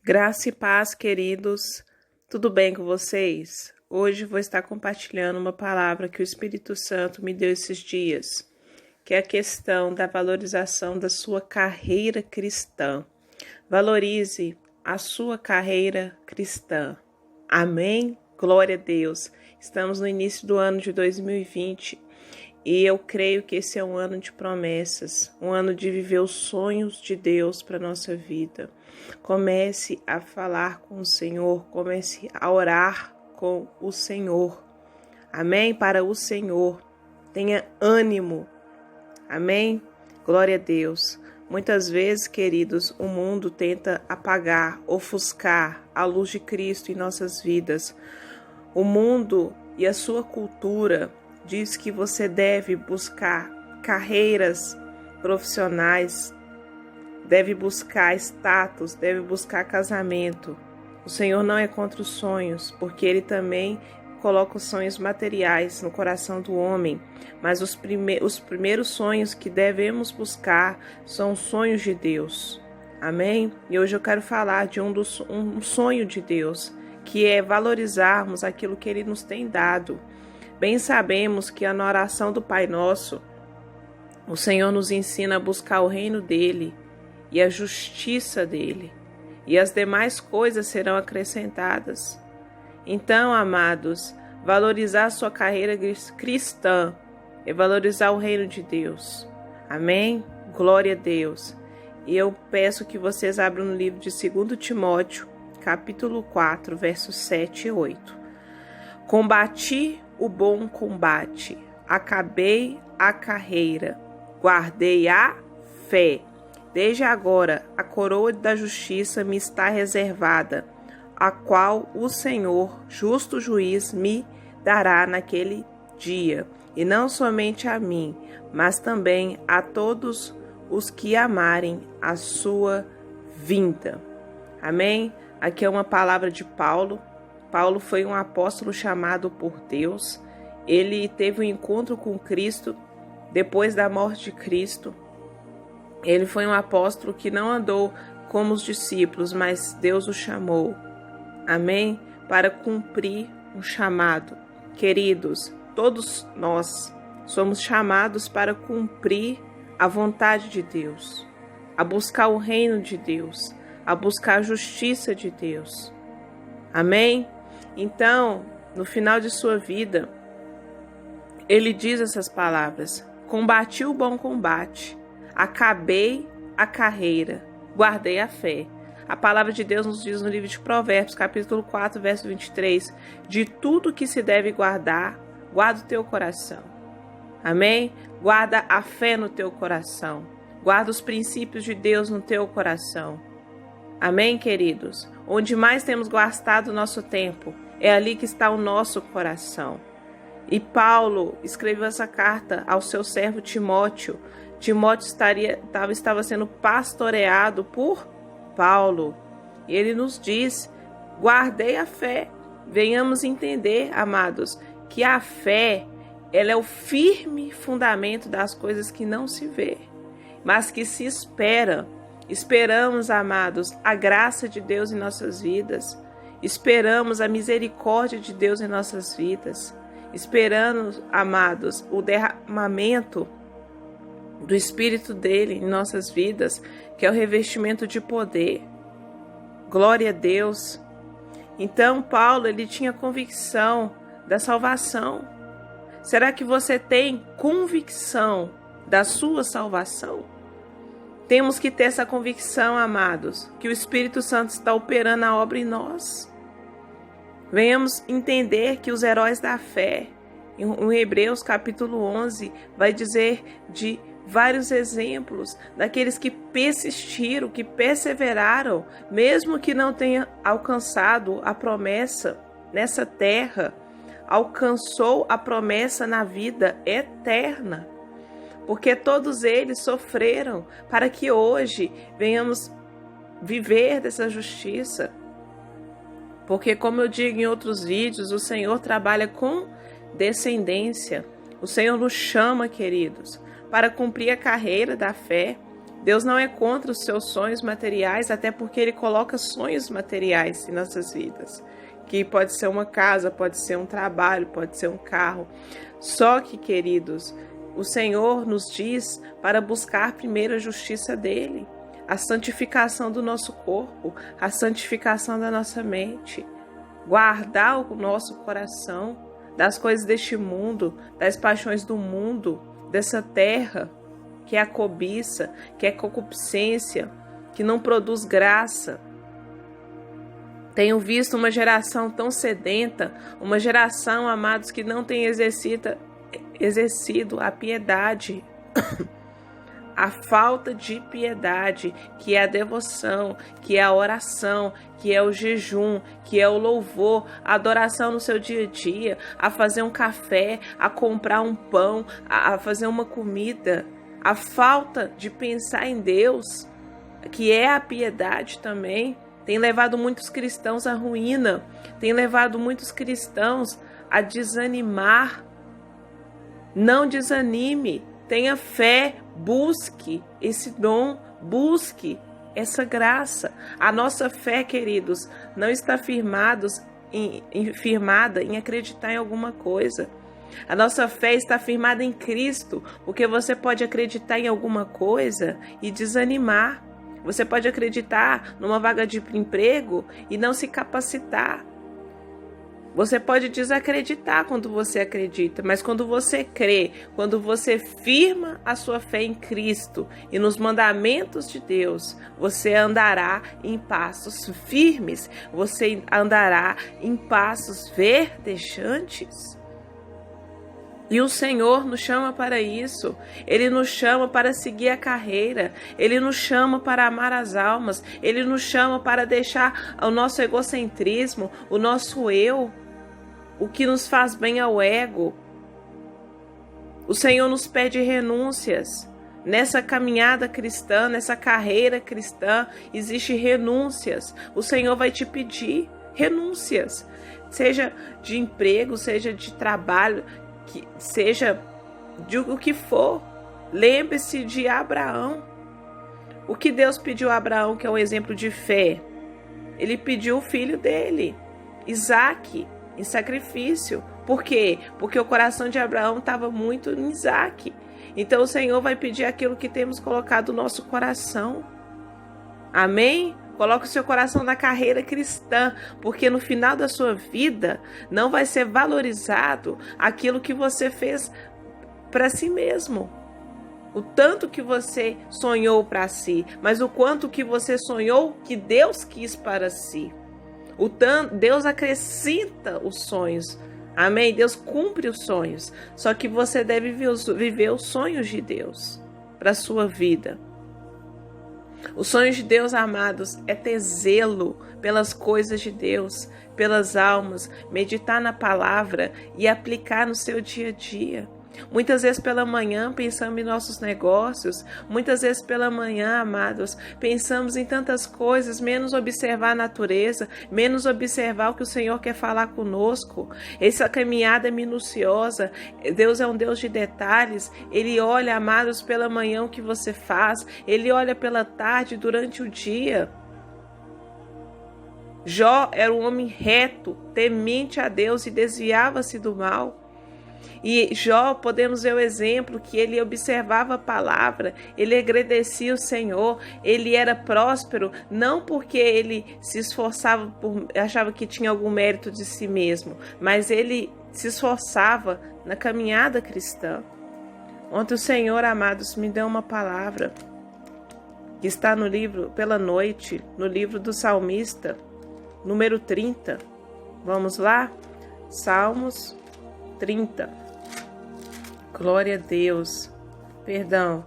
Graça e paz, queridos. Tudo bem com vocês? Hoje vou estar compartilhando uma palavra que o Espírito Santo me deu esses dias, que é a questão da valorização da sua carreira cristã. Valorize a sua carreira cristã. Amém? Glória a Deus. Estamos no início do ano de 2020 e eu creio que esse é um ano de promessas, um ano de viver os sonhos de Deus para a nossa vida. Comece a falar com o Senhor, comece a orar com o Senhor. Amém? Para o Senhor. Tenha ânimo. Amém? Glória a Deus. Muitas vezes, queridos, o mundo tenta apagar, ofuscar a luz de Cristo em nossas vidas. O mundo e a sua cultura diz que você deve buscar carreiras profissionais, deve buscar status, deve buscar casamento. O Senhor não é contra os sonhos, porque Ele também coloca os sonhos materiais no coração do homem. Mas os primeiros sonhos que devemos buscar são os sonhos de Deus. Amém? E hoje eu quero falar de um sonho de Deus, que é valorizarmos aquilo que Ele nos tem dado. Bem sabemos que na oração do Pai Nosso, o Senhor nos ensina a buscar o reino dEle e a justiça dEle, e as demais coisas serão acrescentadas. Então, amados, valorizar a sua carreira cristã é valorizar o reino de Deus. Amém? Glória a Deus. E eu peço que vocês abram no livro de 2 Timóteo, capítulo 4, versos 7 e 8. Combati o bom combate, acabei a carreira, guardei a fé. Desde agora, a coroa da justiça me está reservada, a qual o Senhor, justo juiz, me dará naquele dia, e não somente a mim, mas também a todos os que amarem a sua vinda. Amém? Aqui é uma palavra de Paulo. Paulo foi um apóstolo chamado por Deus. Ele teve um encontro com Cristo depois da morte de Cristo. Ele foi um apóstolo que não andou como os discípulos, mas Deus o chamou. Amém? Para cumprir um chamado. Queridos, todos nós somos chamados para cumprir a vontade de Deus, a buscar o reino de Deus, a buscar a justiça de Deus. Amém? Então, no final de sua vida, ele diz essas palavras: combati o bom combate, acabei a carreira, guardei a fé. A palavra de Deus nos diz no livro de Provérbios, capítulo 4, verso 23, de tudo que se deve guardar, guarda o teu coração. Amém? Guarda a fé no teu coração. Guarda os princípios de Deus no teu coração. Amém, queridos? Onde mais temos gastado o nosso tempo, é ali que está o nosso coração. E Paulo escreveu essa carta ao seu servo Timóteo. Timóteo estava sendo pastoreado por Paulo. E ele nos diz: guardei a fé. Venhamos entender, amados, que a fé, ela é o firme fundamento das coisas que não se vê, mas que se espera. Esperamos, amados, a graça de Deus em nossas vidas. Esperamos a misericórdia de Deus em nossas vidas. Esperamos, amados, o derramamento do Espírito dele em nossas vidas, que é o revestimento de poder. Glória a Deus. Então, Paulo, ele tinha convicção da salvação. Será que você tem convicção da sua salvação? Temos que ter essa convicção, amados, que o Espírito Santo está operando a obra em nós. Venhamos entender que os heróis da fé, em Hebreus capítulo 11, vai dizer de vários exemplos daqueles que persistiram, que perseveraram, mesmo que não tenham alcançado a promessa nessa terra, alcançou a promessa na vida eterna. Porque todos eles sofreram para que hoje venhamos viver dessa justiça. Porque, como eu digo em outros vídeos, o Senhor trabalha com descendência. O Senhor nos chama, queridos, para cumprir a carreira da fé, Deus não é contra os seus sonhos materiais, até porque Ele coloca sonhos materiais em nossas vidas. Que pode ser uma casa, pode ser um trabalho, pode ser um carro. Só que, queridos, o Senhor nos diz para buscar primeiro a justiça dEle, a santificação do nosso corpo, a santificação da nossa mente, guardar o nosso coração das coisas deste mundo, das paixões do mundo, dessa terra, que é a cobiça, que é a concupiscência, que não produz graça. Tenho visto uma geração tão sedenta, uma geração, amados, que não tem exercido a piedade, a falta de piedade, que é a devoção, que é a oração, que é o jejum, que é o louvor, a adoração no seu dia a dia, a fazer um café, a comprar um pão, a fazer uma comida. A falta de pensar em Deus, que é a piedade também, tem levado muitos cristãos à ruína, tem levado muitos cristãos a desanimar. Não desanime, tenha fé, busque esse dom, busque essa graça. A nossa fé, queridos, não está firmada em acreditar em alguma coisa. A nossa fé está firmada em Cristo, porque você pode acreditar em alguma coisa e desanimar. Você pode acreditar numa vaga de emprego e não se capacitar. Você pode desacreditar quando você acredita, mas quando você crê, quando você firma a sua fé em Cristo e nos mandamentos de Deus, você andará em passos firmes, você andará em passos verdejantes. E o Senhor nos chama para isso, Ele nos chama para seguir a carreira, Ele nos chama para amar as almas, Ele nos chama para deixar o nosso egocentrismo, o nosso eu, o que nos faz bem ao ego. O Senhor nos pede renúncias. Nessa caminhada cristã, nessa carreira cristã, existe renúncias. O Senhor vai te pedir renúncias, seja de emprego, seja de trabalho, que seja de o que for. Lembre-se de Abraão. O que Deus pediu a Abraão, que é um exemplo de fé? Ele pediu o filho dele, Isaque, em sacrifício. Por quê? Porque o coração de Abraão estava muito em Isaque. Então o Senhor vai pedir aquilo que temos colocado no nosso coração. Amém? Coloque o seu coração na carreira cristã, porque no final da sua vida não vai ser valorizado aquilo que você fez para si mesmo. O tanto que você sonhou para si, mas o quanto que você sonhou que Deus quis para si. Deus acrescenta os sonhos. Amém? Deus cumpre os sonhos. Só que você deve viver os sonhos de Deus para a sua vida. Os sonhos de Deus, amados, é ter zelo pelas coisas de Deus, pelas almas, meditar na palavra e aplicar no seu dia a dia. Muitas vezes pela manhã pensamos em nossos negócios, muitas vezes pela manhã, amados, pensamos em tantas coisas, menos observar a natureza, menos observar o que o Senhor quer falar conosco. Essa caminhada é minuciosa, Deus é um Deus de detalhes, Ele olha, amados, pela manhã o que você faz, Ele olha pela tarde, durante o dia. Jó era um homem reto, temente a Deus e desviava-se do mal. E Jó, podemos ver o exemplo que ele observava a palavra, ele agradecia o Senhor, ele era próspero, não porque ele se esforçava, achava que tinha algum mérito de si mesmo, mas ele se esforçava na caminhada cristã. Ontem o Senhor, amados, me deu uma palavra que está no livro, pela noite, no livro do Salmista, número 30. Vamos lá? Salmos 30. Glória a Deus. Perdão.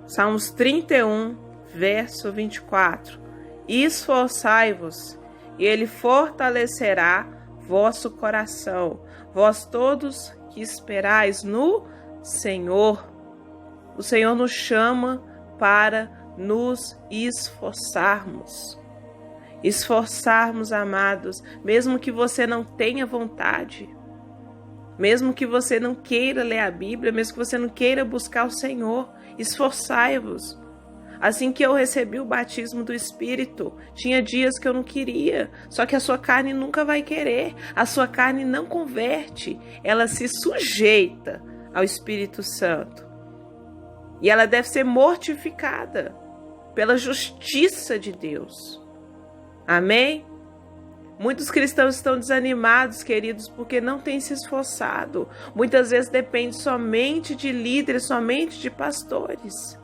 Salmos 31, verso 24. Esforçai-vos, e Ele fortalecerá vosso coração, vós todos que esperais no Senhor. O Senhor nos chama para nos esforçarmos. Esforçarmos, amados, mesmo que você não tenha vontade. Mesmo que você não queira ler a Bíblia, mesmo que você não queira buscar o Senhor, esforçai-vos. Assim que eu recebi o batismo do Espírito, tinha dias que eu não queria, só que a sua carne nunca vai querer, a sua carne não converte, ela se sujeita ao Espírito Santo. E ela deve ser mortificada pela justiça de Deus. Amém? Muitos cristãos estão desanimados, queridos, porque não têm se esforçado. Muitas vezes depende somente de líderes, somente de pastores.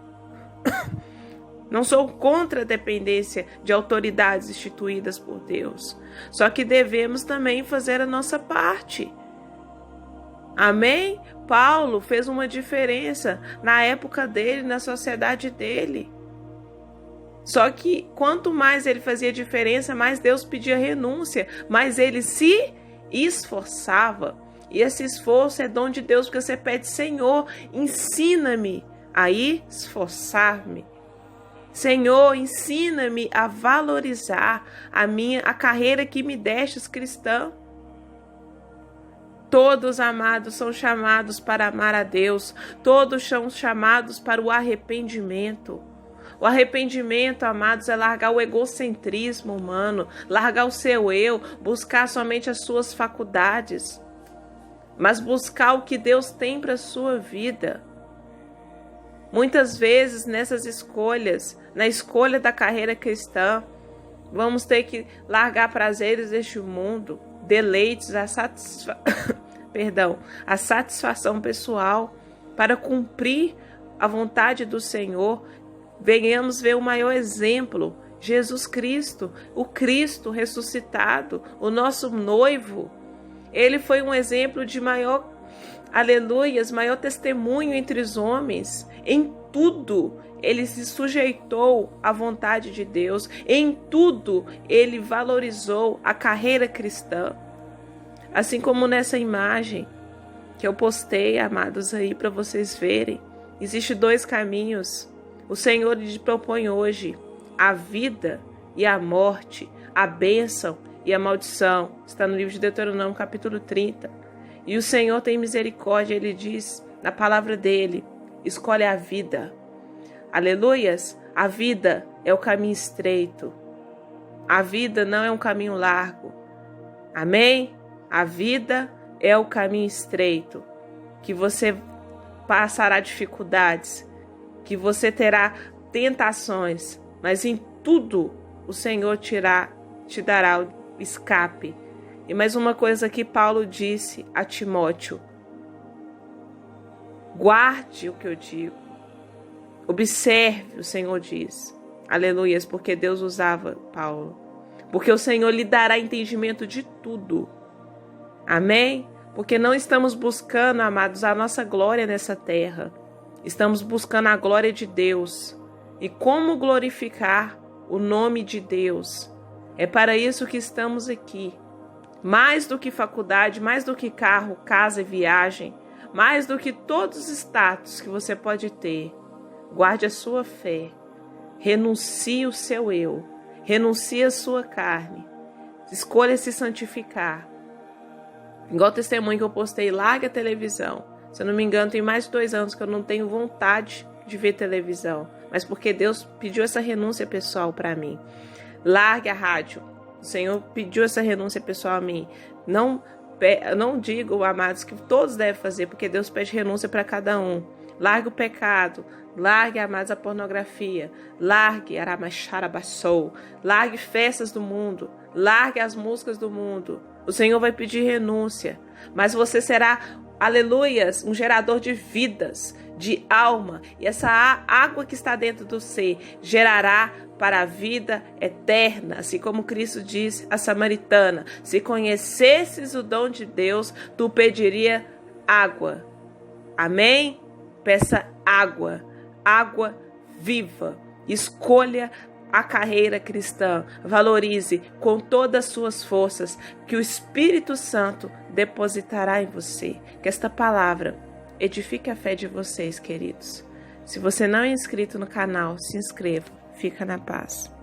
Não sou contra a dependência de autoridades instituídas por Deus. Só que devemos também fazer a nossa parte. Amém? Paulo fez uma diferença na época dele, na sociedade dele. Só que quanto mais ele fazia diferença, mais Deus pedia renúncia, mais ele se esforçava. E esse esforço é dom de Deus, porque você pede: Senhor, ensina-me a esforçar-me. Senhor, ensina-me a valorizar a carreira que me destes cristã. Todos, amados, são chamados para amar a Deus. Todos são chamados para o arrependimento. O arrependimento, amados, é largar o egocentrismo humano, largar o seu eu, buscar somente as suas faculdades, mas buscar o que Deus tem para a sua vida. Muitas vezes nessas escolhas, na escolha da carreira cristã, vamos ter que largar prazeres deste mundo, deleites, a satisfação pessoal, para cumprir a vontade do Senhor. Venhamos ver o maior exemplo, Jesus Cristo, o Cristo ressuscitado, o nosso noivo. Ele foi um exemplo de maior, aleluias, maior testemunho entre os homens. Em tudo, ele se sujeitou à vontade de Deus. Em tudo, ele valorizou a carreira cristã. Assim como nessa imagem que eu postei, amados, aí para vocês verem. Existem dois caminhos. O Senhor lhe propõe hoje a vida e a morte, a bênção e a maldição. Está no livro de Deuteronômio, capítulo 30. E o Senhor tem misericórdia, ele diz na palavra dele: escolhe a vida. Aleluias! A vida é o caminho estreito. A vida não é um caminho largo. Amém? A vida é o caminho estreito, que você passará dificuldades, que você terá tentações, mas em tudo o Senhor te dará o escape. E mais uma coisa que Paulo disse a Timóteo: guarde o que eu digo, observe, o Senhor diz. Aleluias, porque Deus usava Paulo, porque o Senhor lhe dará entendimento de tudo. Amém? Porque não estamos buscando, amados, a nossa glória nessa terra. Estamos buscando a glória de Deus. E como glorificar o nome de Deus? É para isso que estamos aqui. Mais do que faculdade, mais do que carro, casa e viagem, mais do que todos os status que você pode ter, guarde a sua fé. Renuncie o seu eu. Renuncie a sua carne. Escolha se santificar. Igual o testemunho que eu postei, largue a televisão. Se eu não me engano, tem mais de 2 anos que eu não tenho vontade de ver televisão. Mas porque Deus pediu essa renúncia pessoal para mim. Largue a rádio. O Senhor pediu essa renúncia pessoal a mim. Não digo, amados, que todos devem fazer, porque Deus pede renúncia para cada um. Largue o pecado. Largue, amados, a pornografia. Largue Aramacharabassou. Largue festas do mundo. Largue as músicas do mundo. O Senhor vai pedir renúncia. Mas você será, aleluias, um gerador de vidas, de alma. E essa água que está dentro do ser gerará para a vida eterna. Assim como Cristo disse à samaritana: se conhecesses o dom de Deus, tu pediria água. Amém? Peça água, água viva. Escolha a carreira cristã. Valorize com todas as suas forças, que o Espírito Santo depositará em você. Que esta palavra edifique a fé de vocês, queridos. Se você não é inscrito no canal, se inscreva. Fica na paz.